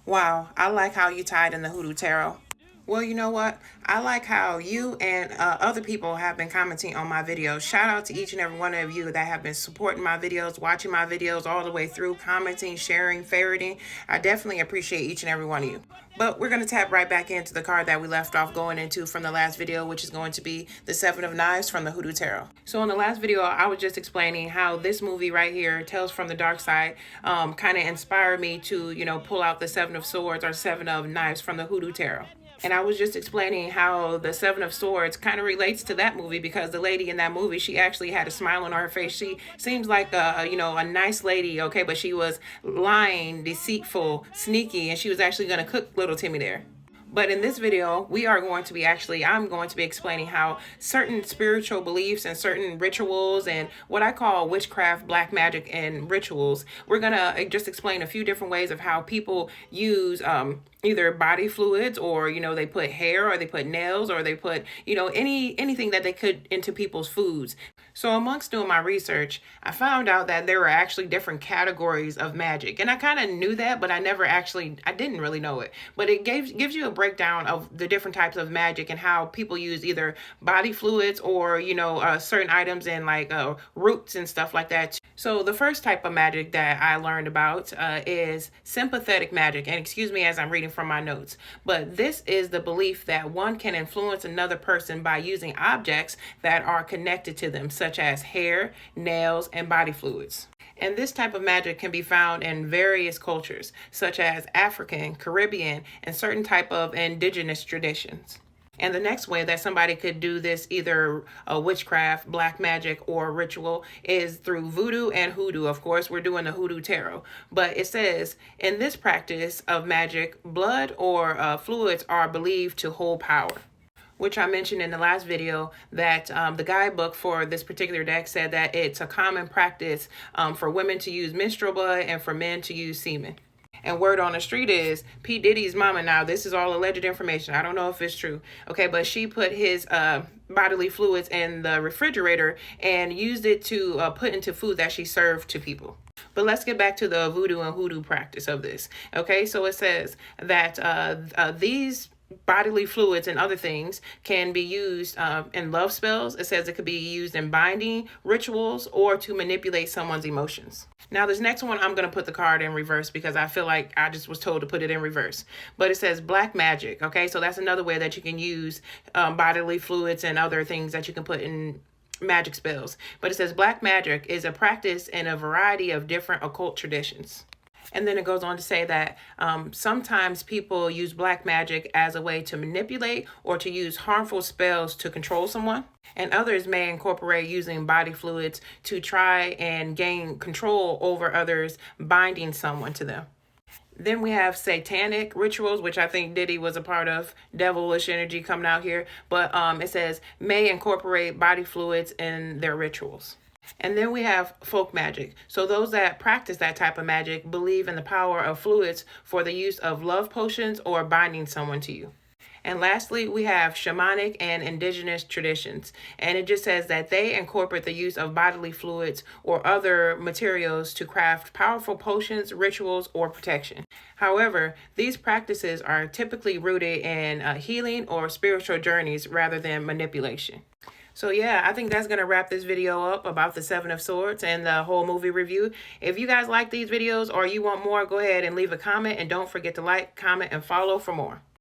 Wow, I like how you tied in the Hoodoo Tarot. Well, you know what? I like how you and other people have been commenting on my videos. Shout out to each and every one of you that have been supporting my videos, watching my videos all the way through, commenting, sharing, favoriting. I definitely appreciate each and every one of you. But we're going to tap right back into the card that we left off going into from the last video, which is going to be the Seven of Knives from the Hoodoo Tarot. So in the last video, I was just explaining how this movie right here, Tales from the Dark Side, kind of inspired me to, pull out the Seven of Swords or Seven of Knives from the Hoodoo Tarot. And I was just explaining how the Seven of Swords kind of relates to that movie because the lady in that movie, she actually had a smile on her face. She seems like a nice lady, okay, but she was lying, deceitful, sneaky, and she was actually going to cook little Timmy there. But in this video, I'm going to be explaining how certain spiritual beliefs and certain rituals and what I call witchcraft, black magic, and rituals, we're going to just explain a few different ways of how people use either body fluids or, they put hair or they put nails or they put, anything that they could into people's foods. So amongst doing my research, I found out that there were actually different categories of magic. And I kind of knew that, but I didn't really know it. But it gives you a breakdown of the different types of magic and how people use either body fluids or, certain items and like roots and stuff like that. So the first type of magic that I learned about is sympathetic magic. And excuse me as I'm reading from my notes. But this is the belief that one can influence another person by using objects that are connected to them, such as hair, nails, and body fluids. And this type of magic can be found in various cultures, such as African, Caribbean, and certain type of indigenous traditions. And the next way that somebody could do this, either a witchcraft, black magic, or ritual, is through voodoo and hoodoo. Of course, we're doing the Hoodoo Tarot. But it says, in this practice of magic, blood or fluids are believed to hold power, which I mentioned in the last video that the guidebook for this particular deck said that it's a common practice for women to use menstrual blood and for men to use semen. And word on the street is P. Diddy's mama, now this is all alleged information, I don't know if it's true, okay, but she put his bodily fluids in the refrigerator and used it to put into food that she served to people. But let's get back to the voodoo and hoodoo practice of this. Okay, so it says that these bodily fluids and other things can be used in love spells. It says it could be used in binding rituals or to manipulate someone's emotions. Now, this next one, I'm going to put the card in reverse because I feel like I just was told to put it in reverse. But it says black magic. Okay, so that's another way that you can use bodily fluids and other things that you can put in magic spells. But it says black magic is a practice in a variety of different occult traditions. And then it goes on to say that sometimes people use black magic as a way to manipulate or to use harmful spells to control someone. And others may incorporate using body fluids to try and gain control over others, binding someone to them. Then we have satanic rituals, which I think Diddy was a part of, devilish energy coming out here. But it says may incorporate body fluids in their rituals. And then we have folk magic. So those that practice that type of magic believe in the power of fluids for the use of love potions or binding someone to you. And lastly, we have shamanic and indigenous traditions. And it just says that they incorporate the use of bodily fluids or other materials to craft powerful potions, rituals, or protection. However, these practices are typically rooted in healing or spiritual journeys rather than manipulation. So yeah, I think that's going to wrap this video up about the Seven of Swords and the whole movie review. If you guys like these videos or you want more, go ahead and leave a comment. And don't forget to like, comment, and follow for more.